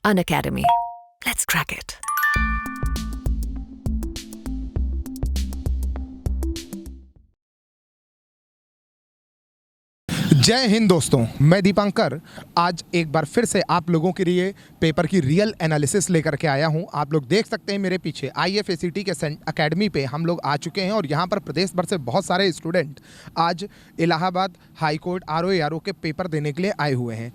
Unacademy. Let's crack it. जय हिंद दोस्तों, मैं दीपांकर आज एक बार फिर से आप लोगों के लिए पेपर की रियल एनालिसिस लेकर के आया हूं। आप लोग देख सकते हैं मेरे पीछे IFACT के अकेडमी पे हम लोग आ चुके हैं और यहां पर प्रदेश भर से बहुत सारे स्टूडेंट आज इलाहाबाद हाई कोर्ट RO के पेपर देने के लिए आए हुए हैं।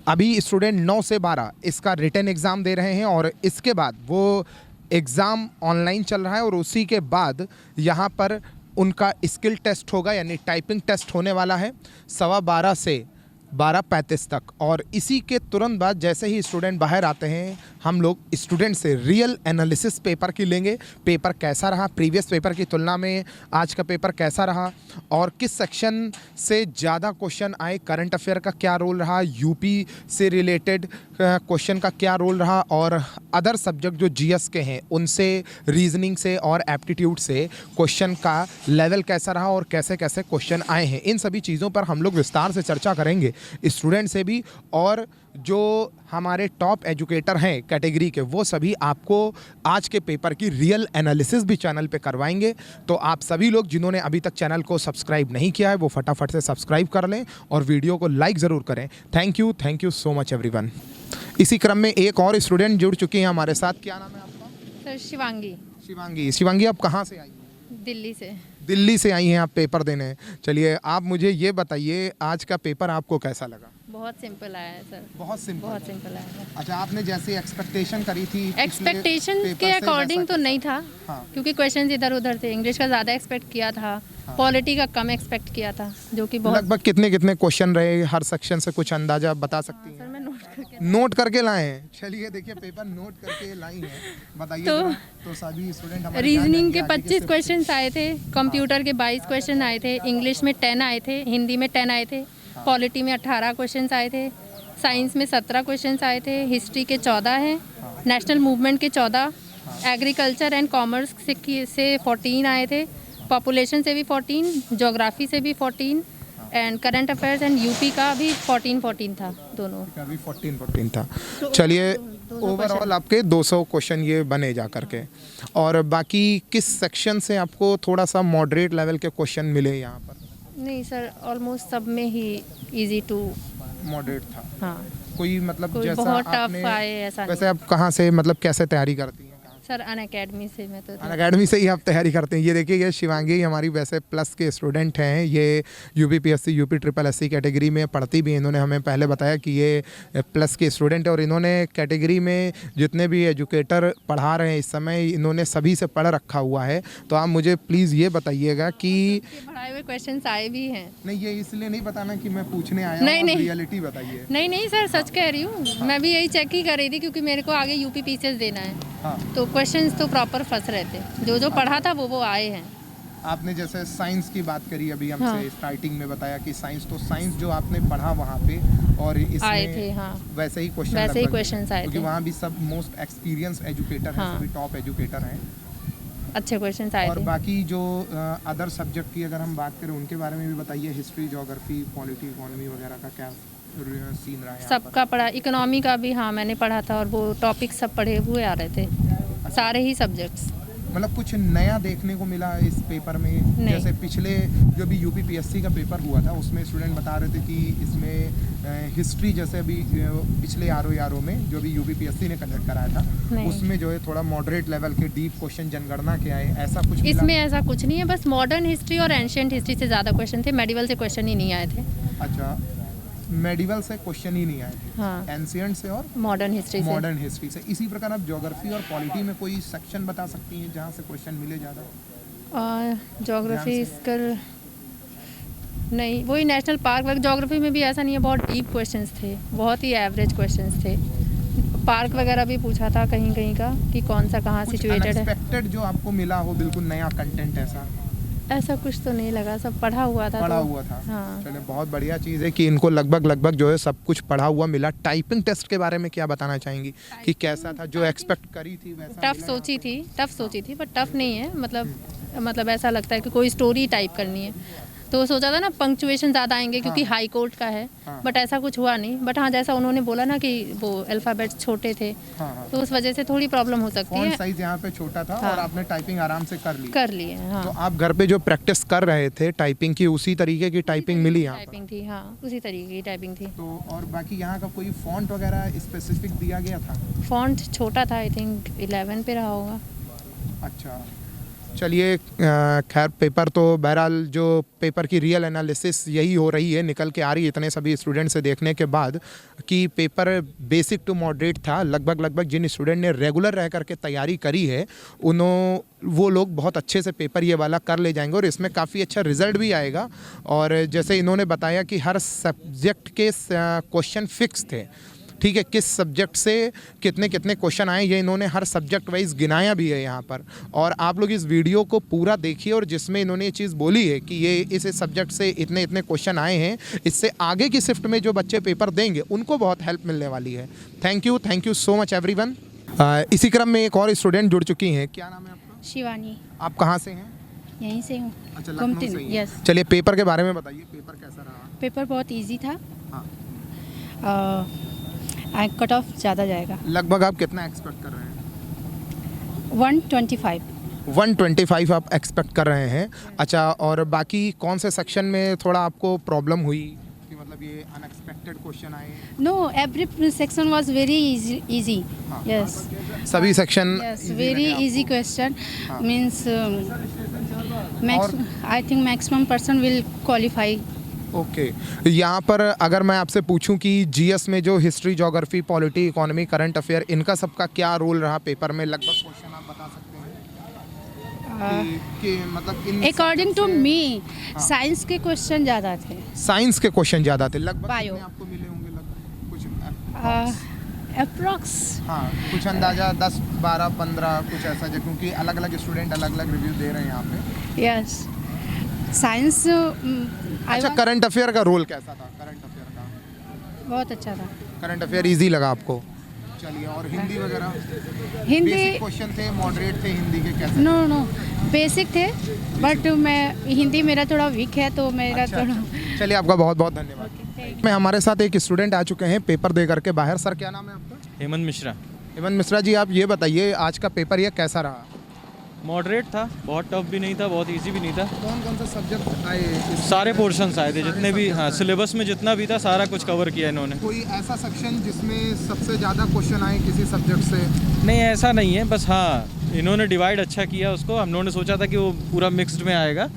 अभी स्टूडेंट 9 से 12 इसका रिटन एग्ज़ाम दे रहे हैं और इसके बाद वो एग्ज़ाम ऑनलाइन चल रहा है और उसी के बाद यहाँ पर उनका स्किल टेस्ट होगा, यानी टाइपिंग टेस्ट होने वाला है 12:15 से 12:35 तक। और इसी के तुरंत बाद जैसे ही स्टूडेंट बाहर आते हैं हम लोग स्टूडेंट से रियल एनालिसिस पेपर की लेंगे। पेपर कैसा रहा, प्रीवियस पेपर की तुलना में आज का पेपर कैसा रहा और किस सेक्शन से ज़्यादा क्वेश्चन आए, करंट अफेयर का क्या रोल रहा, यूपी से रिलेटेड क्वेश्चन का क्या रोल रहा और अदर सब्जेक्ट जो GS के हैं उनसे, रीजनिंग से और एप्टीट्यूड से क्वेश्चन का लेवल कैसा रहा और कैसे कैसे क्वेश्चन आए हैं, इन सभी चीज़ों पर हम लोग विस्तार से चर्चा करेंगे स्टूडेंट से भी। और जो हमारे टॉप एजुकेटर हैं कैटेगरी के, वो सभी आपको आज के पेपर की रियल एनालिसिस भी चैनल पे करवाएंगे। तो आप सभी लोग जिन्होंने अभी तक चैनल को सब्सक्राइब नहीं किया है वो फटाफट से सब्सक्राइब कर लें और वीडियो को लाइक ज़रूर करें। Thank you so much everyone. इसी क्रम में एक और स्टूडेंट जुड़ चुकी हैं हमारे साथ। क्या नाम है आपका? सर शिवांगी, आप कहाँ से आई हैं? दिल्ली से आई हैं आप पेपर देने। चलिए आप मुझे ये बताइए आज का पेपर आपको कैसा लगा? बहुत सिंपल आया है सर। बहुत सिंपल आया है। अच्छा, आपने जैसे एक्सपेक्टेशन करी थी एक्सपेक्टेशन के अकॉर्डिंग तो नहीं था। हाँ। क्योंकि क्वेश्चंस इधर उधर थे। इंग्लिश का ज़्यादा एक्सपेक्ट किया था। हाँ। पॉलिटी का कम एक्सपेक्ट किया था, जो कि बहुत लगभग कितने क्वेश्चन रहे हर सेक्शन से, कुछ अंदाजा बता सकती हैं? सर मैं नोट करके लाए हैं। चलिए देखिए पेपर नोट करके लाई हैं, बताइए। तो सभी स्टूडेंट हमारे रीजनिंग के 25 क्वेश्चन आए थे, कंप्यूटर के 22 क्वेश्चन आए थे, इंग्लिश में 10 आए थे, हिंदी में 10 आए थे, पॉलिटी में 18 क्वेश्चन आए थे, साइंस में 17 क्वेश्चन आए थे, हिस्ट्री के 14 हैं, नेशनल मूवमेंट के 14, एग्रीकल्चर एंड कॉमर्स से 14 आए थे, पॉपुलेशन से भी 14, ज्योग्राफी से भी 14 and current affairs and UP का भी 14 था, दोनों का भी 14 था। चलिए ओवरऑल आपके 200 क्वेश्चन ये बने जा करके। और बाकी किस सेक्शन से आपको थोड़ा सा मॉडरेट लेवल के क्वेश्चन मिले यहाँ पर? नहीं सर, ऑलमोस्ट सब में ही इजी टू मॉडरेट था। हाँ, कोई मतलब कोई जैसा बहुत आपने टफ आए ऐसा वैसे आप कहाँ से मतलब कैसे तैयारी करती हैं? सर अनअकैडमी से। मैं तो अनअकैडमी से ही आप तैयारी करते हैं। ये देखिए ये शिवांगी हमारी वैसे प्लस के स्टूडेंट हैं। ये UPPSC UPSSC कैटेगरी में पढ़ती भी हैं। इन्होंने हमें पहले बताया कि ये प्लस के स्टूडेंट है और इन्होंने कैटेगरी में जितने भी एजुकेटर पढ़ा रहे हैं इस समय इन्होंने सभी से पढ़ रखा हुआ है। तो आप मुझे प्लीज़ ये बताइएगा कि पढ़ाए हुए क्वेश्चन आए भी हैं। नहीं, ये इसलिए नहीं बताना कि मैं पूछने आया नहीं, हूं, नहीं। रियलिटी बताइए। नहीं सर, सच कह रही हूँ। मैं भी यही चेक ही कर रही थी क्योंकि मेरे को आगे UPPCS देना है। हाँ। तो क्वेश्चंस तो प्रॉपर फंस रहे थे। जो पढ़ा था वो आए हैं। आपने जैसे साइंस की बात करी अभी हमसे। हाँ। स्टार्टिंग में बताया कि साइंस जो आपने पढ़ा वहाँ पे और इसमें आए थे। हाँ। वैसे ही क्वेश्चन आए थे क्योंकि वहाँ भी सब मोस्ट एक्सपीरियंस एजुकेटर हैं। सभी टॉप एजुकेटर हैं। अच्छे क्वेश्चन आए थे। और बाकी जो अदर सब्जेक्ट की अगर हम बात करें उनके बारे में भी बताइए। हिस्ट्री, ज्योग्राफी, पॉलिटी, इकोनॉमी वगैरह का क्या सीन रहा है? सबका पढ़ा। इकोनॉमी का भी हाँ मैंने पढ़ा था और वो टॉपिक सब पढ़े हुए आ रहे थे। सारे ही सब्जेक्ट्स। मतलब कुछ नया देखने को मिला इस पेपर में? जैसे पिछले जो भी UPPSC का पेपर हुआ था उसमें स्टूडेंट बता रहे थे कि इसमें हिस्ट्री जैसे अभी पिछले RO में जो भी UPPSC ने कंडक्ट कराया था उसमें जो है थोड़ा मॉडरेट लेवल के डीप क्वेश्चन जनगणना के आए, ऐसा कुछ मिला? इसमें ऐसा कुछ नहीं है, बस मॉडर्न हिस्ट्री और एंशिएंट हिस्ट्री से ज़्यादा क्वेश्चन थे। मेडिवल से क्वेश्चन ही नहीं आए थे। अच्छा, मेडिवल से क्वेश्चन ही नहीं आए थे। हाँ। एंशिएंट से और मॉडर्न हिस्ट्री से। इसी प्रकार आप ज्योग्राफी और पॉलिटी में कोई सेक्शन बता सकती हैं जहाँ से क्वेश्चन मिले ज़्यादा? ज्योग्राफी इसकर नहीं, वही नेशनल पार्क वगैरह। ज्योग्राफी में भी ऐसा नहीं है, बहुत डीप क्वेश्चंस थे, बहुत ही एवरेज क्वेश्चंस थे। पार्क वगैरह भी पूछा था कहीं का कि कौन सा कहाँ सिचुएटेड है। अनएक्सपेक्टेड जो आपको मिला हो, बिल्कुल नया कंटेंट ऐसा कुछ तो नहीं लगा, सब पढ़ा हुआ था। हाँ। चलिए बहुत बढ़िया चीज़ है कि इनको लगभग जो है सब कुछ पढ़ा हुआ मिला। टाइपिंग टेस्ट के बारे में क्या बताना चाहेंगी कि कैसा था? जो एक्सपेक्ट करी थी वैसा? टफ सोची थी, बट टफ नहीं है। मतलब ऐसा लगता है कि कोई स्टोरी टाइप करनी है तो सोचा था ना पंक्चुएशन ज़्यादा आएंगे क्योंकि हाँ। हाई कोर्ट का है, हाँ। बट ऐसा कुछ हुआ नहीं। बट हाँ, जैसा उन्होंने बोला ना कि वो अल्फ़ाबेट्स छोटे थे, हाँ। तो उस वजह से थोड़ी प्रॉब्लम हो सकती फॉन्ट है। साइज यहाँ पे छोटा था हाँ। और आपने टाइपिंग आराम से कर ली। कर लिए, तो हाँ। आप घर पे जो प्रैक्टिस कर रहे थे टाइपिंग की, उसी तरीके की टाइपिंग मिली यहाँ पर? टाइपिंग थी, हाँ, उसी तरीके की टाइपिंग थी। तो और बाकी यहाँ का कोई फॉन्ट वगैरह स्पेसिफिक दिया गया था? फॉन्ट छोटा था, आई थिंक 11 पे रहा होगा। अच्छा, चलिए खैर पेपर तो बहरहाल जो पेपर की रियल एनालिसिस यही हो रही है, निकल के आ रही है इतने सभी स्टूडेंट से देखने के बाद कि पेपर बेसिक टू मॉडरेट था। लगभग जिन स्टूडेंट ने रेगुलर रह करके तैयारी करी है वो लोग बहुत अच्छे से पेपर ये वाला कर ले जाएंगे और इसमें काफ़ी अच्छा रिजल्ट भी आएगा। और जैसे इन्होंने बताया कि हर सब्जेक्ट के क्वेश्चन फिक्स थे, ठीक है, किस सब्जेक्ट से कितने कितने क्वेश्चन आए ये इन्होंने हर सब्जेक्ट वाइज गिनाया भी है यहाँ पर। और आप लोग इस वीडियो को पूरा देखिए और जिसमें इन्होंने ये चीज़ बोली है कि ये इस सब्जेक्ट से इतने इतने क्वेश्चन आए हैं, इससे आगे की शिफ्ट में जो बच्चे पेपर देंगे उनको बहुत हेल्प मिलने वाली है। Thank you so much everyone. इसी क्रम में एक और स्टूडेंट जुड़ चुकी हैं। क्या नाम है आपका? शिवानी। आप कहाँ से हैं? यहीं से हूँ। अच्छा, लखनऊ से ही हैं। यस। चलिए पेपर के बारे में बताइए, पेपर कैसा रहा? पेपर बहुत इजी था। हाँ। कट ऑफ ज़्यादा जाएगा। लगभग आप कितना एक्सपेक्ट कर रहे हैं? 125। 125 आप एक्सपेक्ट कर रहे हैं। अच्छा, और बाकी कौन से सेक्शन में थोड़ा आपको प्रॉब्लम हुई कि मतलब ये अनएक्सपेक्टेड क्वेश्चन आए? No, every section was very easy. हाँ। यस, सभी section yes, very easy question. हाँ। Means I think maximum person will qualify. Okay. यहाँ पर अगर मैं आपसे पूछूं कि जीएस में जो history, geography, polity, economy, current affair, इनका सबका क्या रोल रहा पेपर में, लगभग क्वेश्चन आप बता सकते हैं कि मतलब इन अकॉर्डिंग टू सबसे- मी हाँ। साइंस के क्वेश्चन ज़्यादा थे। साइंस के क्वेश्चन ज़्यादा थे। लगभग बायो। कितने आपको मिले होंगे? लगभग कुछ अप्रॉक्स हाँ, कुछ अंदाजा 10, 12, 15 कुछ ऐसा, जो क्योंकि अलग अलग स्टूडेंट अलग अलग रिव्यू दे रहे हैं यहाँ पे। यस। साइंस अच्छा, करंट अफेयर का रोल कैसा था? करंट अफेयर का बहुत अच्छा था। करंट अफेयर इजी लगा आपको? चलिए, और हिंदी वगैरह? हिंदी बेसिक क्वेश्चन थे, मॉडरेट थे हिंदी के, कैसे? नो बेसिक थे, बट मैं हिंदी मेरा थोड़ा वीक है तो मेरा अच्छा, थोड़ा अच्छा। चलिए, आपका बहुत बहुत धन्यवाद। में हमारे साथ एक स्टूडेंट आ चुके हैं पेपर दे करके बाहर। सर, क्या नाम है आपका? हेमंत मिश्रा। हेमंत मिश्रा जी, आप ये बताइए आज का पेपर ये कैसा रहा? मॉडरेट था, बहुत टफ भी नहीं था, बहुत इजी भी नहीं था। कौन कौन सा सब्जेक्ट आए? सारे पोर्शंस आए थे, जितने भी, हाँ, सिलेबस में जितना भी था सारा कुछ कवर किया इन्होंने। कोई ऐसा सेक्शन जिसमें सबसे ज़्यादा क्वेश्चन आए किसी सब्जेक्ट से? नहीं, ऐसा नहीं है, बस हाँ इन्होंने डिवाइड अच्छा किया उसको। हम लोगों ने सोचा था कि वो पूरा मिक्स्ड में आएगा,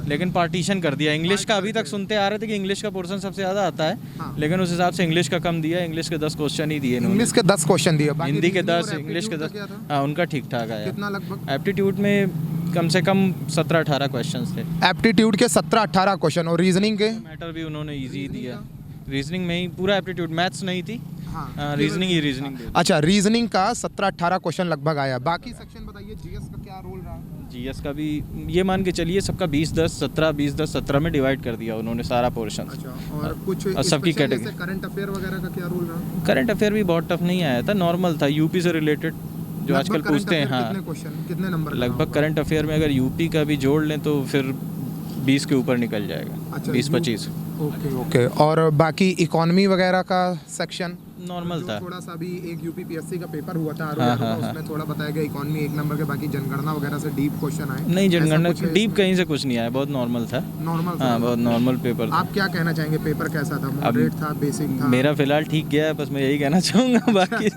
लेकिन पार्टीशन कर दिया। इंग्लिश का अभी तक सुनते आ रहे थे कि इंग्लिश का पोर्शन सबसे ज़्यादा आता है, हाँ। लेकिन उस हिसाब से इंग्लिश का कम दिया। इंग्लिश के 10 क्वेश्चन ही दिए इन्होंने। इंग्लिश के 10 क्वेश्चन दिए, बाकी हिंदी के रीजनिंग 10, और इंग्लिश के एप्टीट्यूड 10, का क्या था? हाँ उनका ठीक ठाक आया। कितना लगभग? एप्टीट्यूड में कम से कम 17-18 क्वेश्चंस थे। एप्टीट्यूड के 17-18 क्वेश्चन, और रीजनिंग के? मैटर भी उन्होंने इजी दिया। रीजनिंग में ही पूरा एप्टीट्यूड, मैथ्स नहीं थी, हाँ, रीजनिंग ही रीजनिंग दे दी। अच्छा, रीजनिंग का 17-18 क्वेश्चन लगभग आया। बाकी सेक्शन बताइए, जीएस का क्या रोल रहा? जीएस का भी ये मान के चलिए सबका 20-10, 17, 20-10, 17 में डिवाइड कर दिया उन्होंने सारा पोर्शन। अच्छा, और कुछ और सबकी स्पेशल कैटेगरी। जैसे करंट अफेयर वगैरह का क्या रोल रहा? करंट अफेयर भी बहुत टफ नहीं आया था, नॉर्मल था, यूपी से रिलेटेड जो आजकल लगभग current पूछते हैं। affair हाँ, कितने क्वेश्चन, कितने नंबर? लगभग करंट अफेयर में अगर यूपी का भी जोड़ लें तो फिर 20 के ऊपर निकल जाएगा। अच्छा, 20-25 ओके ओके। और बाकी इकोनॉमी वगैरह का सेक्शन नॉर्मल था। थोड़ा सा भी एक यूपीपीएससी का पेपर हुआ था, हाँ, हाँ, उसमें थोड़ा बताया गया इकोनॉमी 1 नंबर के, बाकी जनगणना वगैरह से डीप क्वेश्चन आए? नहीं, जनगणना ऐसा कुछ है डीप इसमें? कहीं से कुछ नहीं आया, बहुत नॉर्मल था। नॉर्मल हाँ, बहुत नॉर्मल पेपर था। आप क्या कहना चाहेंगे, पेपर कैसा था? मॉडरेट था, बेसिक था? मेरा फिलहाल ठीक गया है, बस मैं यही कहना चाहूँगा। बाकी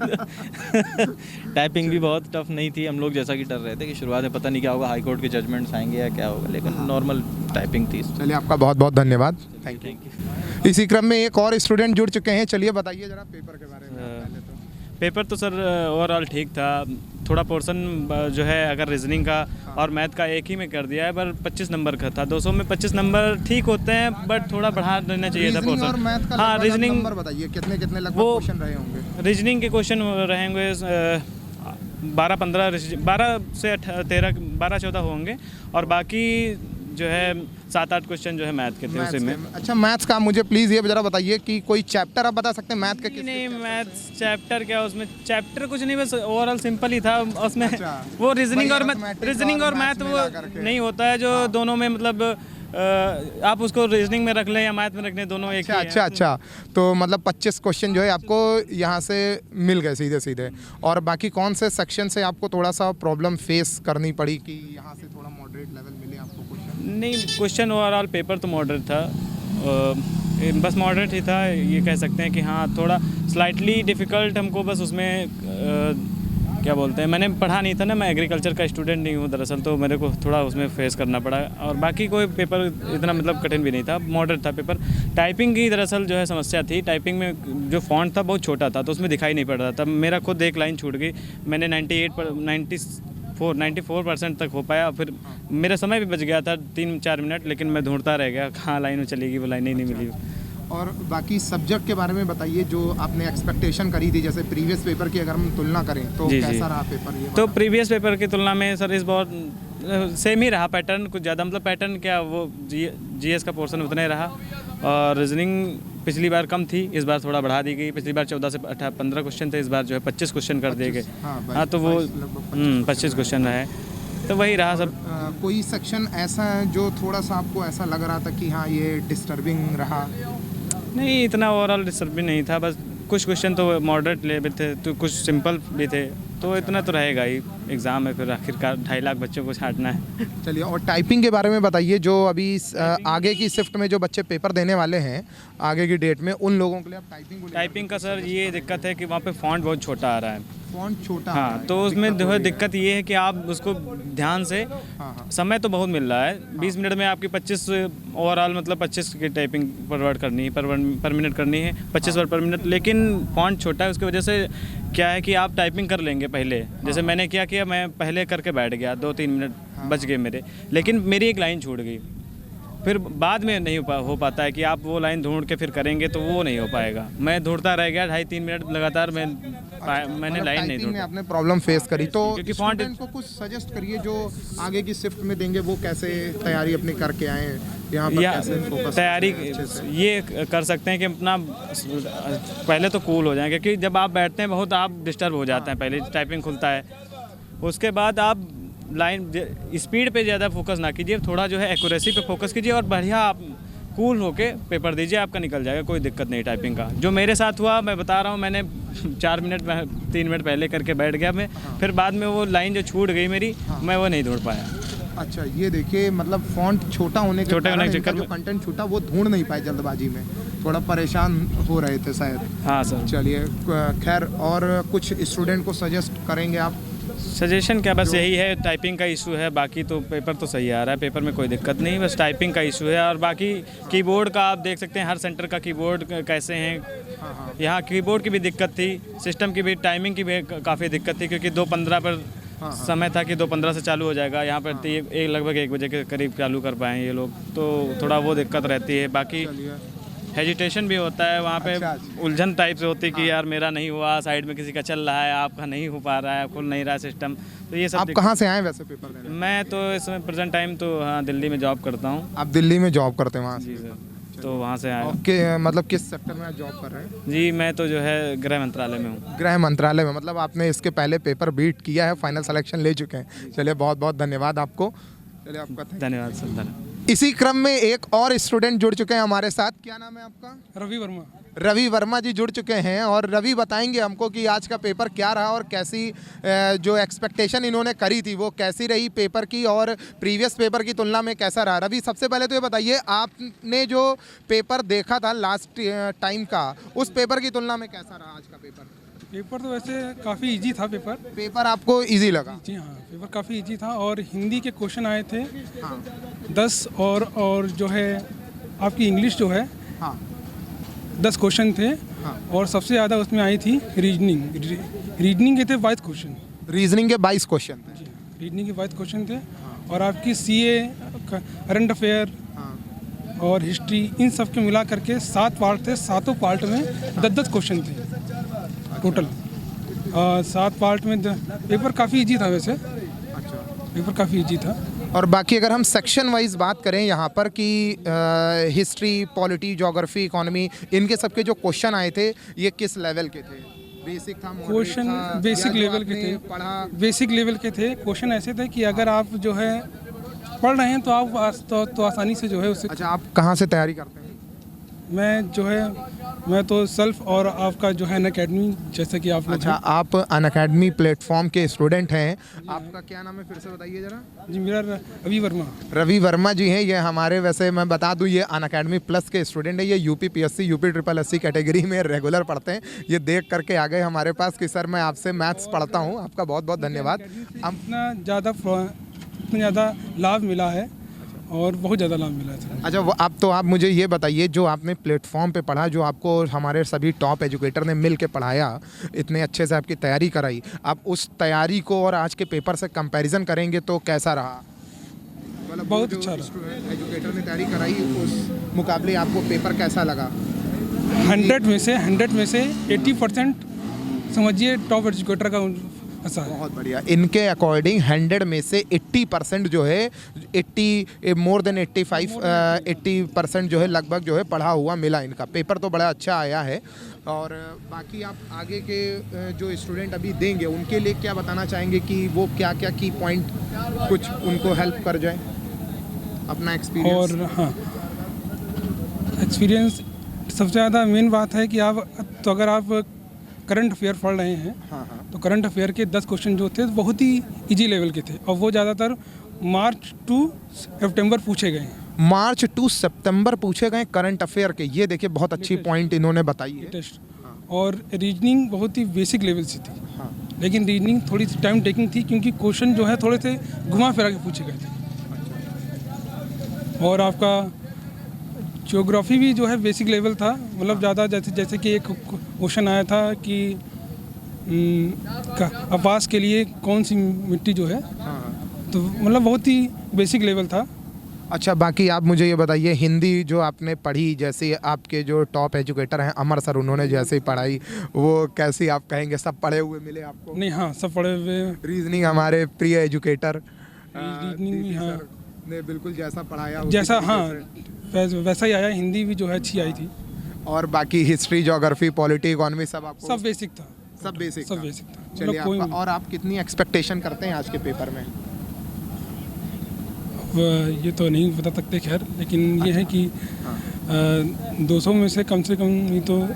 टाइपिंग भी बहुत टफ नहीं थी। हम लोग जैसा कि डर रहे थे कि शुरुआत में पता नहीं क्या होगा, हाई कोर्ट के जजमेंट्स आएंगे या क्या होगा, लेकिन नॉर्मल टाइपिंग थी। चलिए, आपका बहुत बहुत धन्यवाद। Thank you. इसी क्रम में एक और स्टूडेंट जुड़ चुके हैं। चलिए, बताइए जरा पेपर के बारे में पहले तो। पेपर तो सर ओवरऑल ठीक था। थोड़ा पोर्शन जो है अगर रीजनिंग का और मैथ का एक ही में कर दिया है, पर 25 नंबर का था। 200 में 25 नंबर ठीक होते हैं, बट थोड़ा बढ़ा देना चाहिए था रीजनिंग और मैथ पोर्शन। का हाँ, लगभग रीजनिंग, नंबर बताइए, कितने कितने लगभग वो- क्वेश्चन रहे होंगे? रीजनिंग के क्वेश्चन रहेंगे 12-15, 12 से 13-14 होंगे, और बाकी जो है 7-8 क्वेश्चन जो है मैथ के थे उसी में। अच्छा, मैथ्स का मुझे प्लीज़ ये जरा बताइए कि कोई चैप्टर आप बता सकते हैं मैथ के? नहीं, मैथ्स चैप्टर क्या, उसमें चैप्टर कुछ नहीं, बस ओवरऑल सिंपल ही था उसमें। अच्छा। वो रीजनिंग वही और arithmetic रीजनिंग और और मैथ maths वो मिला करके। नहीं होता है, जो दोनों में मतलब आप उसको रीजनिंग में रख लें या मैथ में रख लें, दोनों एक ही हैं। अच्छा तो मतलब 25 क्वेश्चन जो है आपको यहाँ से मिल गए सीधे सीधे। और बाकी कौन से सेक्शन से आपको थोड़ा सा प्रॉब्लम फेस करनी पड़ी कि यहाँ से थोड़ा मॉडरेट लेवल मिले आपको क्वेश्चन? नहीं, क्वेश्चन ओवरऑल पेपर तो मॉडरेट था, बस मॉडरेट ही था, ये कह सकते हैं कि हाँ थोड़ा स्लाइटली डिफ़िकल्ट हमको बस उसमें क्या बोलते हैं, मैंने पढ़ा नहीं था ना, मैं एग्रीकल्चर का स्टूडेंट नहीं हूँ दरअसल, तो मेरे को थोड़ा उसमें फेस करना पड़ा। और बाकी कोई पेपर इतना मतलब कठिन भी नहीं था, मॉडरेट था पेपर। टाइपिंग की दरअसल जो है समस्या थी, टाइपिंग में जो फॉन्ट था बहुत छोटा था, तो उसमें दिखाई नहीं पड़ रहा था। मेरा खुद एक लाइन छूट गई, मैंने 94% तक हो पाया, फिर मेरा समय भी बच गया था 3-4 मिनट, लेकिन मैं ढूंढता रह गया कहाँ लाइन में चलेगी, वो लाइन ही नहीं मिली। और बाकी सब्जेक्ट के बारे में बताइए, जो आपने एक्सपेक्टेशन करी थी, जैसे प्रीवियस पेपर की अगर हम तुलना करें तो कैसा रहा पेपर? ये तो प्रीवियस पेपर की तुलना में सर इस बार सेम ही रहा, पैटर्न कुछ ज़्यादा, मतलब पैटर्न क्या, वो जीएस का पोर्शन उतना ही रहा। और रीजनिंग पिछली बार कम थी, इस बार थोड़ा बढ़ा दी गई। पिछली बार 14 से 15 क्वेश्चन थे, इस बार जो है 25 क्वेश्चन कर दिए गए। हाँ, तो वो 25 क्वेश्चन रहे, तो वही रहा सब। कोई सेक्शन ऐसा है जो थोड़ा सा आपको ऐसा लग रहा था कि हाँ ये डिस्टर्बिंग रहा? नहीं, इतना ओवरऑल डिस्टर्ब भी नहीं था, बस कुछ क्वेश्चन तो मॉडरेट लेवल थे, तो कुछ सिंपल भी थे, तो इतना तो रहेगा ही। एग्ज़ाम है, फिर आखिरकार 2.5 लाख बच्चों को छांटना है। चलिए, और टाइपिंग के बारे में बताइए, जो अभी आगे की शिफ्ट में जो बच्चे पेपर देने वाले हैं आगे की डेट में, उन लोगों के लिए आप टाइपिंग का सर ये दिक्कत है कि वहाँ पे फ़ॉन्ट बहुत छोटा आ रहा है। फ़ॉन्ट छोटा? हाँ, तो उसमें जो है दिक्कत ये है कि आप उसको ध्यान से, समय तो बहुत मिल रहा है, 20 मिनट में आपकी 25 ओवरऑल मतलब 25 की टाइपिंग पर वर्ड करनी है, पर मिनट करनी है, 25 वर्ड पर मिनट, लेकिन फ़ॉन्ट छोटा है। उसकी वजह से क्या है कि आप टाइपिंग कर लेंगे पहले, जैसे मैंने क्या किया, मैं पहले करके बैठ गया, 2-3 मिनट बच गए मेरे, लेकिन मेरी एक लाइन छूट गई, फिर बाद में नहीं हो पाता है कि आप वो लाइन ढूंढ के फिर करेंगे, तो वो नहीं हो पाएगा। मैं ढूंढता रह गया 2.5-3 मिनट लगातार, मैंने लाइन नहीं ढूंढी। आपने प्रॉब्लम फेस करी, तो क्योंकि फॉन्ट को कुछ सजेस्ट करिए जो आगे की शिफ्ट में देंगे, वो कैसे तैयारी अपनी करके आए यहाँ पर, कैसे फोकस तैयारी ये कर सकते हैं कि अपना पहले तो कूल हो जाए, क्योंकि जब आप बैठते हैं बहुत आप डिस्टर्ब हो जाते हैं, पहले टाइपिंग खुलता है, उसके बाद आप लाइन स्पीड पे ज़्यादा फोकस ना कीजिए, थोड़ा जो है एक्यूरेसी पे फोकस कीजिए और बढ़िया आप कूल होके पेपर दीजिए, आपका निकल जाएगा, कोई दिक्कत नहीं टाइपिंग का। जो मेरे साथ हुआ मैं बता रहा हूँ, मैंने 3 मिनट पहले करके बैठ गया मैं, फिर बाद में वो लाइन जो छूट गई मेरी, मैं वो नहीं ढूंढ पाया। अच्छा, ये देखिए, मतलब फ़ॉन्ट छोटा होने के चक्कर में कंटेंट छूटा, वो ढूंढ नहीं पाए जल्दबाजी में, थोड़ा परेशान हो रहे थे शायद। हाँ सर। चलिए, खैर, और कुछ स्टूडेंट को सजेस्ट करेंगे आप? सजेशन क्या, बस यही है, टाइपिंग का इशू है, बाकी तो पेपर तो सही आ रहा है, पेपर में कोई दिक्कत नहीं, बस टाइपिंग का इशू है। और बाकी कीबोर्ड का आप देख सकते हैं, हर सेंटर का कीबोर्ड कैसे हैं, यहाँ कीबोर्ड की भी दिक्कत थी, सिस्टम की भी, टाइमिंग की भी काफ़ी दिक्कत थी, क्योंकि 2:15 पर समय था कि 2:15 से चालू हो जाएगा, यहाँ पर लगभग 1 बजे के करीब चालू कर पाएँ ये लोग, तो थोड़ा वो दिक्कत रहती है। बाकी हेजिटेशन भी होता है वहाँ पे, उलझन टाइप से होती है कि यार मेरा नहीं हुआ, साइड में किसी का चल रहा है, आपका नहीं हो पा रहा है, खुल नहीं रहा है सिस्टम, तो ये सब। आप कहाँ से आए वैसे पेपर देने? मैं तो इस समय प्रेजेंट टाइम तो हाँ दिल्ली में जॉब करता हूँ। आप दिल्ली में जॉब करते हैं? वहाँ जी सर, तो वहाँ से आया। मतलब किस सेक्टर में आप जॉब कर रहे हैं? जी, मैं तो जो है गृह मंत्रालय में हूँ। गृह मंत्रालय में, मतलब आपने इसके पहले पेपर बीट किया है, फाइनल सिलेक्शन ले चुके हैं। चलिए, बहुत बहुत धन्यवाद आपको। चलिए, आपका धन्यवाद सर, धन्यवाद। इसी क्रम में एक और स्टूडेंट जुड़ चुके हैं हमारे साथ। क्या नाम है आपका? रवि वर्मा। रवि वर्मा जी जुड़ चुके हैं, और रवि बताएंगे हमको कि आज का पेपर क्या रहा और कैसी जो एक्सपेक्टेशन इन्होंने करी थी वो कैसी रही पेपर की, और प्रीवियस पेपर की तुलना में कैसा रहा। रवि, सबसे पहले तो ये बताइए, आपने जो पेपर देखा था लास्ट टाइम का, उस पेपर की तुलना में कैसा रहा आज का पेपर? पेपर तो वैसे काफ़ी इजी था। पेपर आपको इजी लगा? जी हाँ, पेपर काफ़ी इजी था, और हिंदी के क्वेश्चन आए थे 10, और जो है आपकी इंग्लिश जो है 10 क्वेश्चन थे, और सबसे ज़्यादा उसमें आई थी रीजनिंग के थे 22 क्वेश्चन। रीजनिंग के 22 क्वेश्चन थे? रीजनिंग के 22 क्वेश्चन थे, और आपकी CA, करंट अफेयर और हिस्ट्री, इन सब के मिला करके 7 पार्ट थे, 7 पार्ट में 10-10 क्वेश्चन थे टोटल। 7 पार्ट में पेपर काफ़ी इजी था वैसे। अच्छा, पेपर काफ़ी इजी था। और बाकी अगर हम सेक्शन वाइज बात करें यहाँ पर कि हिस्ट्री, पॉलिटी, ज्योग्राफी, इकोनॉमी, इनके सबके जो क्वेश्चन आए थे, ये किस लेवल के थे? बेसिक था, क्वेश्चन बेसिक लेवल के थे, बेसिक लेवल के थे। क्वेश्चन ऐसे थे कि अगर आप जो है पढ़ रहे हैं तो आप तो आसानी से जो है उससे अच्छा, आप कहाँ से तैयारी करते हैं? मैं तो सेल्फ और आपका जो है ना अकेडमी, जैसे कि आप लोग अच्छा, आप अनअकैडमी प्लेटफॉर्म के स्टूडेंट हैं। आपका क्या नाम है, फिर से बताइए ज़रा। जी, मेरा रवि वर्मा। रवि वर्मा जी हैं, ये हमारे, वैसे मैं बता दूं, ये अनअकैडमी प्लस के स्टूडेंट है। ये UPPSC UPSSC कैटेगरी में रेगुलर पढ़ते हैं। ये देख करके आ गए हमारे पास कि सर मैं आपसे मैथ्स पढ़ता हूँ। आपका बहुत बहुत धन्यवाद। इतना ज़्यादा लाभ मिला है और बहुत ज़्यादा लाभ मिला है। अच्छा, अब तो आप मुझे ये बताइए, जो आपने प्लेटफॉर्म पे पढ़ा, जो आपको हमारे सभी टॉप एजुकेटर ने मिल के पढ़ाया, इतने अच्छे से आपकी तैयारी कराई, आप उस तैयारी को और आज के पेपर से कंपैरिजन करेंगे तो कैसा रहा? मतलब बहुत अच्छा रहा। एजुकेटर ने तैयारी कराई, उस मुकाबले आपको पेपर कैसा लगा? 100 में से 80% समझिए टॉप एजुकेटर का असर है। बहुत बढ़िया। इनके अकॉर्डिंग 100 में से 80% जो है, 80% जो है लगभग जो है पढ़ा हुआ मिला। इनका पेपर तो बड़ा अच्छा आया है। और बाकी आप आगे के जो स्टूडेंट अभी देंगे उनके लिए क्या बताना चाहेंगे कि वो क्या क्या की पॉइंट कुछ उनको हेल्प कर जाए, अपना एक्सपीरियंस? और हाँ, एक्सपीरियंस सबसे ज़्यादा मेन बात है कि अगर आप करंट अफेयर पढ़ रहे हैं, तो करंट अफेयर के 10 क्वेश्चन जो थे बहुत ही इजी लेवल के थे और वो ज़्यादातर मार्च टू सितंबर पूछे गए हैं। मार्च टू सितंबर पूछे गए करंट अफेयर के। ये देखिए, बहुत अच्छी पॉइंट इन्होंने बताई है। टेस्ट और रीजनिंग बहुत ही बेसिक लेवल से थी, लेकिन रीजनिंग थोड़ी सी टाइम टेकिंग थी क्योंकि क्वेश्चन जो है थोड़े से घुमा फिरा के पूछे गए थे। और आपका ज्योग्राफी भी जो है बेसिक लेवल था, मतलब ज़्यादा जैसे कि एक क्वेश्चन आया था कि आवास के लिए कौन सी मिट्टी जो है, तो मतलब बहुत ही बेसिक लेवल था। अच्छा, बाकी आप मुझे ये बताइए, हिंदी जो आपने पढ़ी, जैसे आपके जो टॉप एजुकेटर हैं अमर सर, उन्होंने जैसे ही पढ़ाई, वो कैसी आप कहेंगे? सब पढ़े हुए मिले आपको? नहीं, हाँ, सब पढ़े हुए। रीजनिंग हमारे प्रिय एजुकेटर रीजनिंग भी, हाँ, ने बिल्कुल जैसा पढ़ाया जैसा, हाँ, वैसा ही आया। हिंदी भी जो है अच्छी आई थी। और बाकी हिस्ट्री, ज्योग्राफी, पॉलिटी, इकोनॉमी सब आपको? सब बेसिक था। सब बेसिक सब था। बेसिक था। चलिए, मतलब आपका, और आप कितनी एक्सपेक्टेशन करते हैं आज के पेपर में? ये तो नहीं बता सकते खैर, लेकिन ये है कि 200 में से कम नहीं तो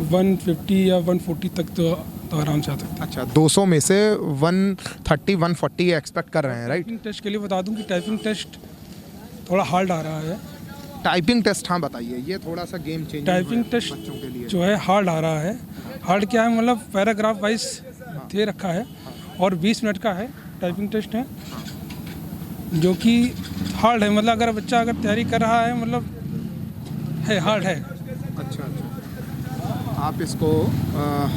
150 या 140 तक तो आराम से आ सकते हैं। अच्छा, 200 में से 130 140 एक्सपेक्ट कर रहे हैं, राइट? टाइपिंग टेस्ट के लिए बता दूं कि टाइपिंग टेस्ट थोड़ा हार्ड आ रहा है। टाइपिंग टेस्ट, हाँ बताइए, ये थोड़ा सा गेम चेंजर टाइपिंग टेस्ट बच्चों के लिए जो है हार्ड आ रहा है। हार्ड क्या है, मतलब पैराग्राफ वाइज दे रखा है और 20 मिनट का है टाइपिंग टेस्ट है, जो कि हार्ड है। मतलब अगर बच्चा तैयारी कर रहा है, मतलब है हार्ड है। अच्छा, आप इसको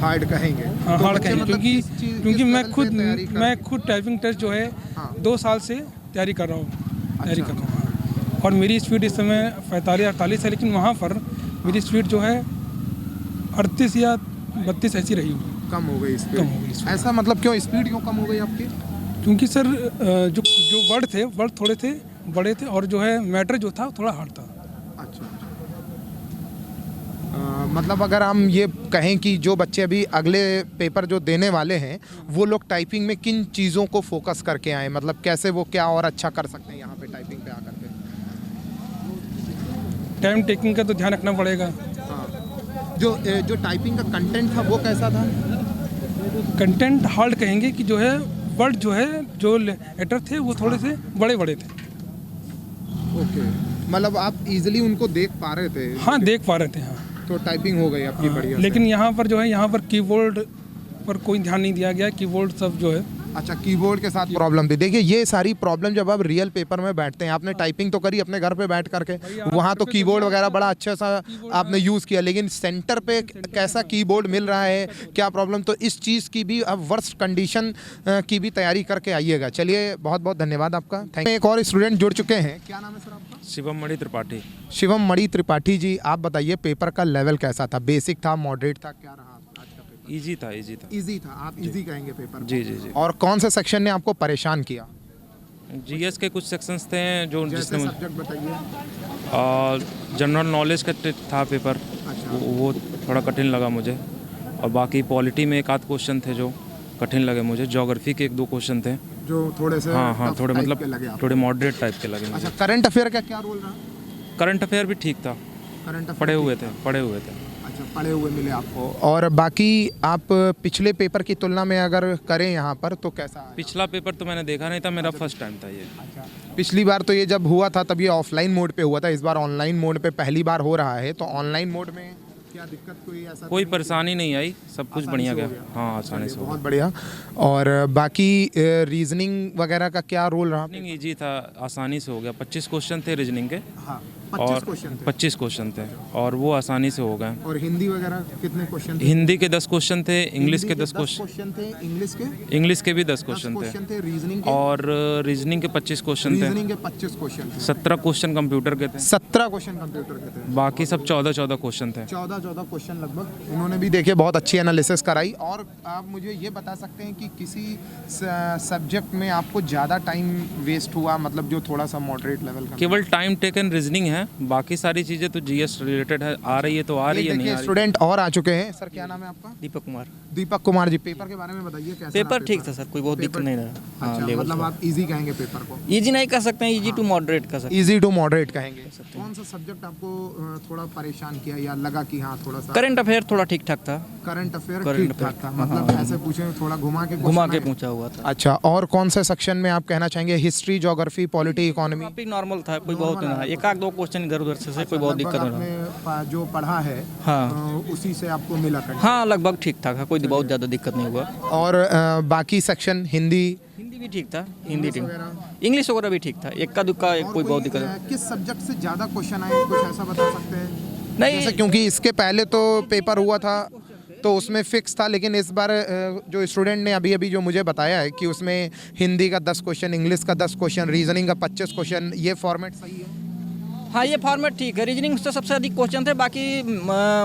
हार्ड कहेंगे? हाँ, तो हार्ड बच्चे कहेंगे, मतलब क्योंकि किस मैं लेवल पे खुद टाइपिंग टेस्ट जो है हाँ। 2 साल से तैयारी कर रहा हूँ। और मेरी स्पीड इस समय 45-48 है, लेकिन वहाँ पर मेरी स्पीड जो है 38 या 32 ऐसी रही हुई। कम हो गई स्पीड? कम हो गई स्पीड। ऐसा मतलब क्यों, स्पीड क्यों कम हो गई आपकी? क्योंकि सर जो वर्ड थोड़े थे, बड़े थे, और जो है मैटर जो था थोड़ा हार्ड था। अच्छा, मतलब अगर हम ये कहें कि जो बच्चे अभी अगले पेपर जो देने वाले हैं, वो लोग टाइपिंग में किन चीज़ों को फोकस करके आए, मतलब कैसे वो क्या और अच्छा कर सकते हैं यहाँ पे टाइपिंग पे आकर के? टाइम टेकिंग का तो ध्यान रखना पड़ेगा। हाँ, जो टाइपिंग का कंटेंट था वो कैसा था? कंटेंट हार्ड कहेंगे कि जो है वर्ड जो है, जो लेटर थे वो थोड़े से बड़े थे। ओके, मतलब आप इजीली उनको देख पा रहे थे? हाँ, देख पा रहे थे। हाँ, तो टाइपिंग हो गई आपकी बढ़िया से। लेकिन यहाँ पर जो है, यहाँ पर कीबोर्ड पर कोई ध्यान नहीं दिया गया। कीबोर्ड सब जो है, अच्छा, कीबोर्ड के साथ प्रॉब्लम थी। देखिए, ये सारी प्रॉब्लम जब आप रियल पेपर में बैठते हैं, आपने टाइपिंग तो करी अपने घर पे बैठ करके, वहाँ तो कीबोर्ड वगैरह बड़ा अच्छा सा आपने यूज़ किया, लेकिन सेंटर पे कैसा कीबोर्ड मिल रहा है, क्या प्रॉब्लम, तो इस चीज़ की भी अब वर्स्ट कंडीशन की भी तैयारी करके आइएगा। चलिए, बहुत बहुत धन्यवाद आपका, थैंक यू। एक और स्टूडेंट जुड़ चुके हैं, क्या नाम है सर आपका? शिवम मणि त्रिपाठी। शिवम मणि त्रिपाठी जी, आप बताइए पेपर का लेवल कैसा था? बेसिक था, मॉडरेट था, क्या रहा आज का पेपर? इजी था। इजी था, आप इजी कहेंगे पेपर को? जी। और कौन से सेक्शन ने आपको परेशान किया? जीएस के कुछ सेक्शंस थे जो जैसे जिसमें सब्जेक्ट बताइए। जनरल नॉलेज का था पेपर, अच्छा। वो थोड़ा कठिन लगा मुझे। और बाकी पॉलिटी में एक आध क्वेश्चन थे जो कठिन लगे मुझे। ज्योग्राफी के 1-2 क्वेश्चन थे। जो थोड़े से हाँ हाँ tough थोड़े type मतलब के लगे आपको? थोड़े मॉडरेट टाइप के लगे मुझे। अच्छा, करंट अफेयर का क्या रोल रहा? करंट अफेयर भी ठीक था, करंट अफेयर पढ़े हुए थे। अच्छा, पढ़े हुए मिले आपको। और बाकी आप पिछले पेपर की तुलना में अगर करें यहाँ पर तो कैसा आया? पिछला पेपर तो मैंने देखा नहीं था, मेरा फर्स्ट टाइम था ये। अच्छा, पिछली बार तो ये जब हुआ था तब ये ऑफलाइन मोड पे हुआ था, इस बार ऑनलाइन मोड पे पहली बार हो रहा है, तो ऑनलाइन मोड में क्या दिक्कत कोई ऐसा कोई परेशानी नहीं आई, सब कुछ बढ़िया गया। हाँ आसानी से हो बहुत बढ़िया। और बाकी रीजनिंग वगैरह का क्या रोल रहा? गया। ईजी था, आसानी से हो गया। 25 क्वेश्चन थे रीजनिंग के हाँ, और 25 क्वेश्चन थे और वो आसानी से हो गए। और हिंदी वगैरह कितने क्वेश्चन थे? हिंदी के 10 क्वेश्चन थे, इंग्लिश के 10 क्वेश्चन थे, इंग्लिश के भी 10 क्वेश्चन थे, रीजनिंग और रीजनिंग के 25 क्वेश्चन थे। रीजनिंग के 25 क्वेश्चन थे। 17 क्वेश्चन कंप्यूटर के थे, 17 क्वेश्चन कंप्यूटर के थे, बाकी सब 14 क्वेश्चन थे। 14 क्वेश्चन लगभग इन्होंने भी देखे, बहुत अच्छी एनालिसिस कराई। और आप मुझे ये बता सकते हैं कि किसी सब्जेक्ट में आपको ज़्यादा टाइम वेस्ट हुआ, मतलब जो थोड़ा सा मॉडरेट लेवल का? केवल टाइम टेकन रीजनिंग है, बाकी सारी चीज़ें तो जीएस रिलेटेड है, आ रही है तो आ रही है, नहीं आ रही। स्टूडेंट और आ चुके हैं। सर क्या नाम है आपका? दीपक कुमार। दीपक कुमार जी, पेपर के बारे में बताइए कैसा पेपर रहा ठीक था सर, कोई बहुत दिक्कत नहीं रहा। हाँ, अच्छा, लेवल मतलब आप इजी कहेंगे पेपर को? इजी नहीं कह सकते हैं, इजी टू मॉडरेट कह सकते इजी टू मॉडरेट कहेंगे। कौन सा सब्जेक्ट आपको थोड़ा परेशान किया या लगा कि हाँ थोड़ा सा? हैं। करंट अफेयर थोड़ा ठीक ठाक था, करंट अफेयर Current ठीक ठाक affair, था, मतलब ऐसे पूछे थोड़ा घुमा के question आए? पूछा हुआ था। अच्छा, और कौन से सेक्शन में आप कहना चाहेंगे? History, geography, polity, economy? Topic normal था, कोई बहुत नहीं रहा, एक आध दो क्वेश्चन इधर उधर से कोई बहुत दिक्कत नहीं रहा। आपने जो पढ़ा है हाँ उसी से आपको मिला करना? हाँ लगभग ठीक ठाक है, कोई बहुत ज़्यादा दिक्कत नहीं हुआ। और बाकी सेक्शन हिंदी? हिंदी भी ठीक था, हिंदी ठीक, इंग्लिश वगैरह भी ठीक था, इक्का दुक्का कोई बहुत दिक्कत नहीं। किस सब्जेक्ट से ज़्यादा क्वेश्चन आए, कुछ ऐसा बता सकते हैं? नहीं जैसे क्योंकि इसके पहले तो पेपर हुआ था तो उसमें फिक्स था, लेकिन इस बार जो स्टूडेंट ने अभी जो मुझे बताया है कि उसमें हिंदी का 10 क्वेश्चन, इंग्लिश का 10 क्वेश्चन, रीजनिंग का 25 क्वेश्चन, ये फॉर्मेट सही है? हाँ ये फॉर्मेट ठीक है, रीजनिंग से सबसे अधिक क्वेश्चन थे, बाकी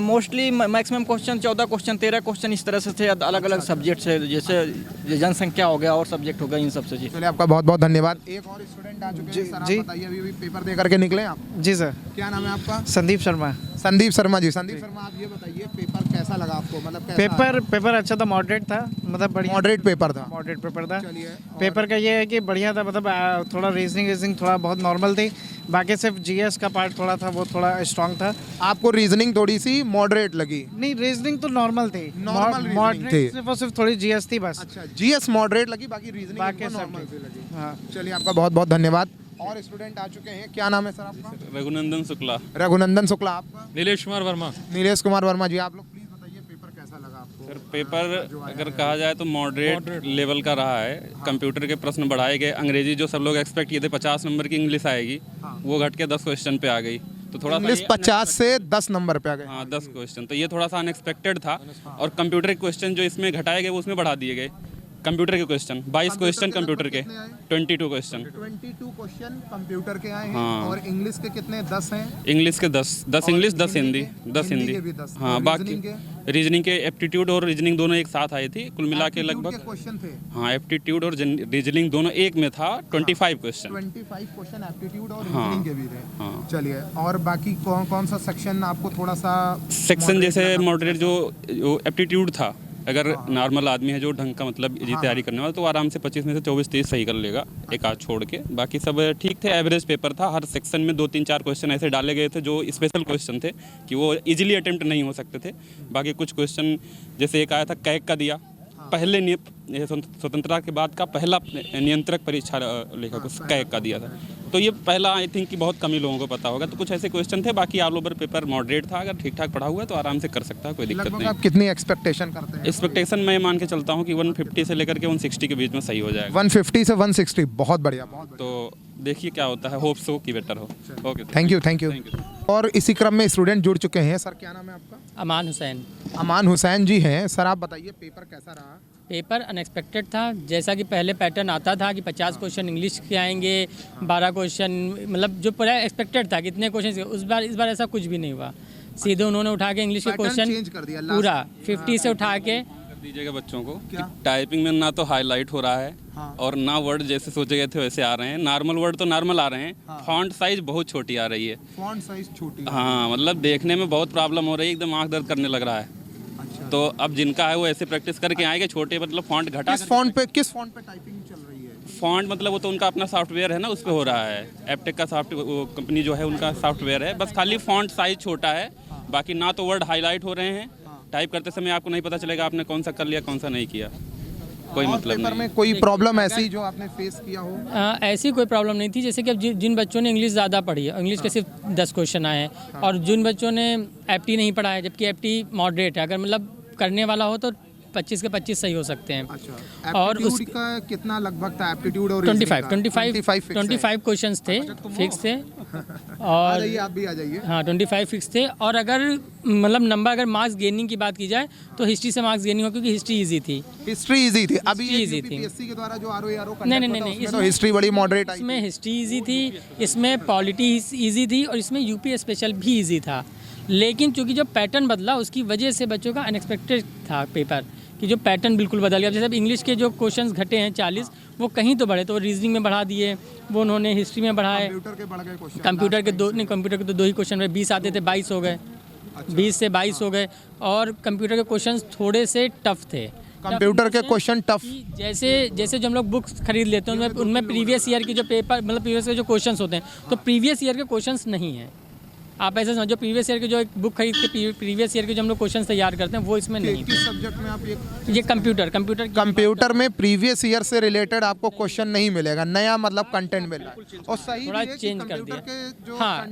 mostly maximum question 14 question 13 question इस तरह से थे, अलग अलग सब्जेक्ट से, जैसे जनसंख्या हो गया और सब्जेक्ट हो गया, इन सबसे। जी चलिए, आपका बहुत बहुत धन्यवाद। एक और स्टूडेंट आ चुके हैं। सर आप बताइए, अभी पेपर दे करके निकले आप? जी सर। क्या नाम है आपका? संदीप शर्मा। संदीप शर्मा जी, संदीप शर्मा आप ये बताइए पेपर कैसा लगा आपको, मतलब कैसा? पेपर अच्छा था, मॉडरेट था, मतलब बढ़िया मॉडरेट पेपर था। मॉडरेट पेपर था। चलिए, पेपर का ये है कि बढ़िया था, मतलब थोड़ा रीजनिंग थोड़ा बहुत नॉर्मल थी, बाकी सिर्फ जीएस का पार्ट थोड़ा था, वो थोड़ा स्ट्रांग था। आपको रीजनिंग थोड़ी सी मॉडरेट लगी? नहीं, रीजनिंग तो नॉर्मल थी, नॉर्मल मॉडरेट थी। सिर्फ और सिर्फ थोड़ी जीएस थी बस। अच्छा, जीएस मॉडरेट लगी, बाकी रीजनिंग बाकी सब नॉर्मल सी लगी। हाँ। चलिए, आपका बहुत बहुत धन्यवाद। और स्टूडेंट आ चुके हैं। क्या नाम है सर आपका? रघुनंदन शुक्ला। रघुनंदन शुक्ला। आपका? नीलेश कुमार वर्मा। नीलेश कुमार वर्मा जी, आप लोग प्लीज बताइए पेपर कैसा लगा आपको? सर पेपर अगर कहा जाए तो मॉडरेट लेवल का रहा है। कंप्यूटर के प्रश्न बढ़ाए गए, अंग्रेजी जो सब लोग एक्सपेक्ट किए थे 50 नंबर की इंग्लिश आएगी, वो घट के 10 क्वेश्चन पे आ गई, तो थोड़ा इंग्लिश 50 से 10 नंबर पे आ गए। हाँ 10 क्वेश्चन, तो ये थोड़ा सा अनएक्सपेक्टेड था। और कंप्यूटर के क्वेश्चन जो इसमें घटाए गए वो उसमें बढ़ा दिए गए। कंप्यूटर के क्वेश्चन 22 क्वेश्चन कंप्यूटर के, 22 क्वेश्चन 22 क्वेश्चन कंप्यूटर के आए हैं। हाँ। और इंग्लिश के कितने? 10 हैं। इंग्लिश के 10 इंग्लिश 10 हिंदी, 10 हिंदी हिंदी। के भी 10। हाँ और बाकी रीजनिंग रीजनिंग के एप्टीट्यूड और रीजनिंग दोनों एक साथ आई थी, कुल मिला के लगभग क्वेश्चन थे। हाँ एप्टीट्यूड और रीजनिंग दोनों एक में था। 25 क्वेश्चन 25 क्वेश्चन एप्टीट्यूड और हाँ। रीजनिंग के भी थे। हाँ। चलिए, और बाकी कौन कौन सा सेक्शन आपको थोड़ा सा सेक्शन जैसे मॉडरेट जो एप्टीट्यूड था, अगर नॉर्मल आदमी है जो ढंग का मतलब जी तैयारी करने वाला, तो आराम से 25 में से 24-23 सही कर लेगा, एक आध छोड़ के। बाकी सब ठीक थे, एवरेज पेपर था। हर सेक्शन में 2-3-4 क्वेश्चन ऐसे डाले गए थे जो स्पेशल क्वेश्चन थे कि वो इजीली अटेम्प्ट नहीं हो सकते थे। बाकी कुछ क्वेश्चन जैसे एक आया था कैग का दिया, पहले स्वतंत्रता के बाद का पहला नियंत्रक परीक्षा लेखक उस कैग का दिया था, तो ये पहला आई थिंक कि बहुत कम ही लोगों को पता होगा। तो कुछ ऐसे क्वेश्चन थे, बाकी ऑल ओवर पेपर मॉडरेट था। अगर ठीक ठाक पढ़ा हुआ है तो आराम से कर सकता है, कोई दिक्कत लगभग नहीं। आप कितनी एक्सपेक्टेशन करते हैं? एक्सपेक्टेशन मैं मान के चलता हूँ कि 150 से लेकर के 160 के बीच में सही हो जाएगा। 150 से 160, बहुत बढ़िया, बहुत बढ़िया। तो देखिए क्या होता है, होप सो कि बेटर हो। Okay, thank you. और इसी क्रम में स्टूडेंट जुड़ चुके हैं। सर क्या नाम है आपका? अमान हुसैन। अमान हुसैन जी हैं। सर आप बताइए पेपर कैसा रहा? पेपर अनएक्सपेक्टेड था, जैसा कि पहले पैटर्न आता था कि 50 क्वेश्चन इंग्लिश के आएंगे, 12 क्वेश्चन, मतलब जो पूरा एक्सपेक्टेड था कितने क्वेश्चन, इस बार ऐसा कुछ भी नहीं हुआ। सीधे उन्होंने उठा के इंग्लिश के क्वेश्चन पूरा 50 से उठा के दीजिएगा बच्चों को कि टाइपिंग में ना तो हाईलाइट हो रहा है और ना वर्ड जैसे सोचे गए थे वैसे आ रहे हैं। नॉर्मल वर्ड तो नॉर्मल आ रहे हैं, फॉन्ट साइज बहुत छोटी आ रही है। फॉन्ट साइज छोटी? हाँ, मतलब देखने में बहुत प्रॉब्लम हो रही है, एकदम आँख दर्द करने लग रहा है। तो अब जिनका है वो ऐसे प्रैक्टिस करके आएंगे, छोटे मतलब फॉन्ट घटा। किस फॉन्ट पे टाइपिंग चल रही है? फॉन्ट मतलब वो तो उनका अपना सॉफ्टवेयर है ना, उस पर हो रहा है। एपटेक का सॉफ्टवेयर कंपनी जो है उनका सॉफ्टवेयर है, बस खाली फॉन्ट साइज छोटा है, बाकी ना तो वर्ड हाईलाइट हो रहे हैं, टाइप करते समय आपको नहीं पता चलेगा आपने कौन सा कर लिया कौन सा नहीं किया, कोई मतलब पेपर नहीं। में कोई प्रॉब्लम ऐसी जो आपने फेस किया हो? ऐसी कोई प्रॉब्लम नहीं थी। जैसे कि अब जिन बच्चों ने इंग्लिश ज़्यादा पढ़ी है, इंग्लिश के सिर्फ 10 क्वेश्चन आए हैं, और जिन बच्चों ने एप्टी नहीं पढ़ा है, जबकि एप्टी मॉडरेट है, अगर मतलब करने वाला हो तो 25 के 25 सही हो सकते हैं। अच्छा, और का कितना लगभग था एप्टीट्यूड और 25 क्वेश्चंस थे, फिक्स थे। और आप भी आ जाइए। हाँ, 25 फिक्स थे। और अगर मतलब नंबर अगर मार्क्स गेनिंग की बात की जाए तो हिस्ट्री से मार्क्स गेनिंग हो, क्योंकि हिस्ट्री इजी थी। हिस्ट्री इजी थी। अभी इजी थी। यूपीएससी के द्वारा जो आरओ नहीं, इसमें हिस्ट्री बड़ी मॉडरेट आई। इसमें हिस्ट्री इजी थी, इसमें पॉलिटी इजी थी, और इसमें यूपी स्पेशल भी इजी था। लेकिन चूंकि जो पैटर्न बदला उसकी वजह से बच्चों का अनएक्सपेक्टेड था पेपर, कि जो पैटर्न बिल्कुल बदल गया। जैसे अब इंग्लिश के जो क्वेश्चंस घटे हैं 40, वो कहीं तो बढ़े, तो रीजनिंग में बढ़ा दिए, वो उन्होंने हिस्ट्री में बढ़ाए। कंप्यूटर के तो 2 ही क्वेश्चन में 20 आते थे, 22 हो गए। 20 से 22 हो गए। और कंप्यूटर के क्वेश्चंस थोड़े से टफ थे। कंप्यूटर के क्वेश्चन टफ, जैसे जो हम लोग बुक्स खरीद लेते हैं उनमें प्रीवियस ईयर की जो पेपर मतलब प्रीवियस ईयर जो क्वेश्चंस होते हैं, तो प्रीवियस ईयर के क्वेश्चंस नहीं हैं। आप ऐसे समझो, प्रीवियस ईयर के जो एक बुक खरीद के प्रीवियस ईयर के जो हम लोग क्वेश्चन तैयार करते हैं वो इसमें नहीं। किस सब्जेक्ट में आप ये कंप्यूटर में प्रीवियस ईयर से रिलेटेड आपको क्वेश्चन नहीं मिलेगा, नया मतलब कंटेंट मिलेगा। और सही थोड़ा भी है चेंज कि कर दिया। के जो हाँ,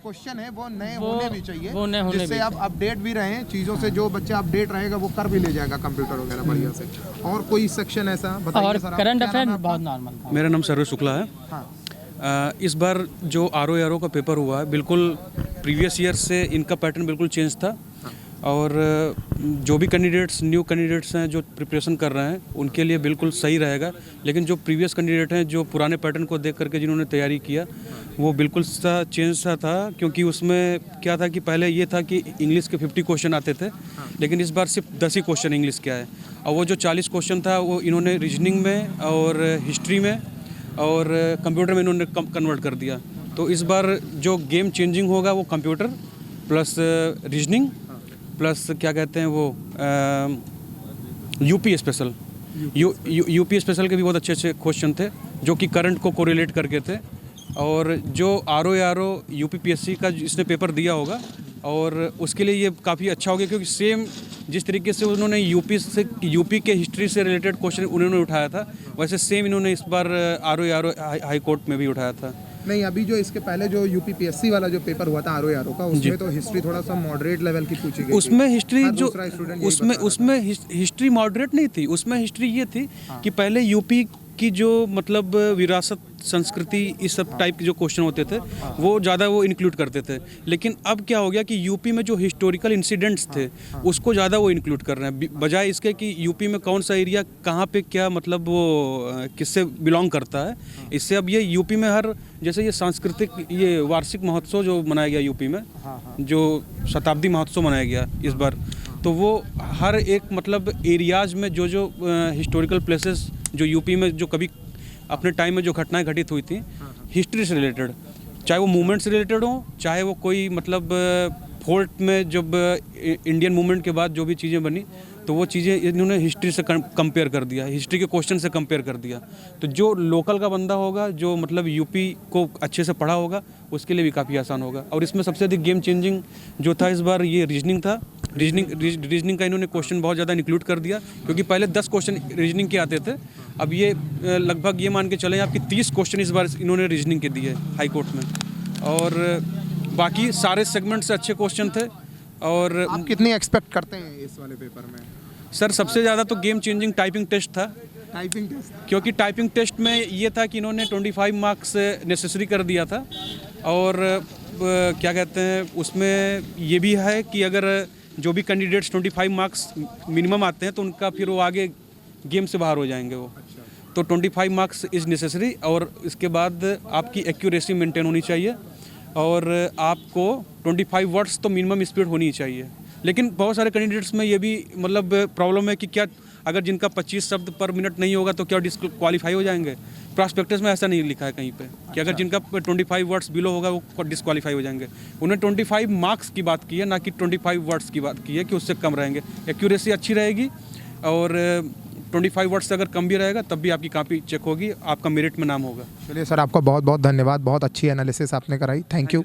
क्वेश्चन है वो नए होने भी चाहिए, होने जिससे आप अपडेट भी रहें चीज़ों से। जो बच्चा अपडेट रहेगा वो कर भी ले जाएगा कंप्यूटर वगैरह बढ़िया से। और कोई सेक्शन ऐसा बताइए। और करंट अफेयर बहुत नॉर्मल था। मेरा नाम सर्व शुक्ला है। इस बार जो आरओ का पेपर हुआ है, बिल्कुल प्रीवियस ईयर से इनका पैटर्न बिल्कुल चेंज था। और जो भी न्यू कैंडिडेट्स हैं जो प्रिपरेशन कर रहे हैं उनके लिए बिल्कुल सही रहेगा। लेकिन जो प्रीवियस कैंडिडेट हैं जो पुराने पैटर्न को देख करके जिन्होंने तैयारी किया, वो बिल्कुल सा चेंज सा था। क्योंकि उसमें क्या था कि पहले ये था कि इंग्लिश के 50 क्वेश्चन आते थे, लेकिन इस बार सिर्फ 10 ही क्वेश्चन इंग्लिश के आए। और वो जो 40 क्वेश्चन था वो इन्होंने रीजनिंग में और हिस्ट्री में और कंप्यूटर में इन्होंने कन्वर्ट कर दिया। तो इस बार जो गेम चेंजिंग होगा वो कंप्यूटर प्लस रीजनिंग प्लस क्या कहते हैं वो यूपी स्पेशल। यूपी स्पेशल के भी बहुत अच्छे अच्छे क्वेश्चन थे जो कि करंट को कोरिलेट करके थे। और जो आरओ यूपीपीएससी का इसने पेपर दिया होगा और उसके लिए ये काफ़ी अच्छा हो गया, क्योंकि सेम जिस तरीके से उन्होंने यूपी के हिस्ट्री से रिलेटेड क्वेश्चन उन्होंने उठाया था, वैसे सेम इन्होंने इस बार आरओ हाई कोर्ट में भी उठाया था। नहीं, अभी जो इसके पहले जो यूपीपीएससी वाला जो पेपर हुआ था आरओ का, उसमें तो हिस्ट्री थोड़ा सा मॉडरेट लेवल की पूछी गई। उसमें हिस्ट्री जो उसमें हिस्ट्री मॉडरेट नहीं थी। उसमें हिस्ट्री ये थी कि पहले यूपी की जो मतलब विरासत, संस्कृति, इस सब टाइप के जो क्वेश्चन होते थे वो ज़्यादा वो इंक्लूड करते थे। लेकिन अब क्या हो गया कि यूपी में जो हिस्टोरिकल इंसिडेंट्स थे उसको ज़्यादा वो इंक्लूड कर रहे हैं, बजाय इसके कि यूपी में कौन सा एरिया कहाँ पे क्या मतलब वो किससे बिलोंग करता है। इससे अब ये यूपी में हर जैसे ये सांस्कृतिक ये वार्षिक महोत्सव जो मनाया गया यूपी में, जो शताब्दी महोत्सव मनाया गया इस बार, तो वो हर एक मतलब एरियाज़ में जो हिस्टोरिकल प्लेसेस जो यूपी में जो कभी अपने टाइम में जो घटनाएं घटित हुई थी हिस्ट्री से रिलेटेड, चाहे वो मूवमेंट से रिलेटेड हो, चाहे वो कोई मतलब फोर्ट में जब इंडियन मूवमेंट के बाद जो भी चीज़ें बनी, तो वो चीज़ें इन्होंने हिस्ट्री से कंपेयर कर दिया, हिस्ट्री के क्वेश्चन से कंपेयर कर दिया। तो जो लोकल का बंदा होगा, जो मतलब यूपी को अच्छे से पढ़ा होगा, उसके लिए भी काफ़ी आसान होगा। और इसमें सबसे अधिक गेम चेंजिंग जो था इस बार ये रीजनिंग था। रीजनिंग का इन्होंने क्वेश्चन बहुत ज़्यादा इंक्लूड कर दिया, क्योंकि पहले 10 क्वेश्चन रीजनिंग के आते थे। अब ये लगभग ये मान के चले आपकी 30 क्वेश्चन इस बार इन्होंने रीजनिंग के दिए हाई कोर्ट में। और बाकी सारे सेगमेंट से अच्छे क्वेश्चन थे। और आप कितनी एक्सपेक्ट करते हैं इस वाले पेपर में? सर सबसे ज़्यादा तो गेम चेंजिंग टाइपिंग टेस्ट था। टाइपिंग टेस्ट, क्योंकि टाइपिंग टेस्ट में ये था कि इन्होंने 25 मार्क्स नेसेसरी कर दिया था। और क्या कहते हैं उसमें ये भी है कि अगर जो भी कैंडिडेट्स 25 मार्क्स मिनिमम आते हैं तो उनका फिर वो आगे गेम से बाहर हो जाएंगे वो। तो 25 मार्क्स इज़ नेसेसरी। और इसके बाद आपकी एक्यूरेसी मेंटेन होनी चाहिए और आपको 25 वर्ड्स तो मिनिमम स्पीड होनी चाहिए। लेकिन बहुत सारे कैंडिडेट्स में ये भी मतलब प्रॉब्लम है कि क्या अगर जिनका 25 शब्द पर मिनट नहीं होगा तो क्या डिस्क्वालीफाई हो जाएंगे। प्रॉस्पेक्टस में ऐसा नहीं लिखा है कहीं पे कि अगर जिनका 25 वर्ड्स बिलो होगा वो डिस्क्वालीफाई हो जाएंगे। उन्होंने 25 मार्क्स की बात की है, ना कि 25 वर्ड्स की बात की है कि उससे कम रहेंगे। एक्यूरेसी अच्छी रहेगी और 25 वर्ड से अगर कम भी रहेगा तब भी आपकी कॉपी चेक होगी, आपका मेरिट में नाम होगा। चलिए सर, आपका बहुत बहुत धन्यवाद, बहुत अच्छी एनालिसिस आपने कराई, थैंक यू।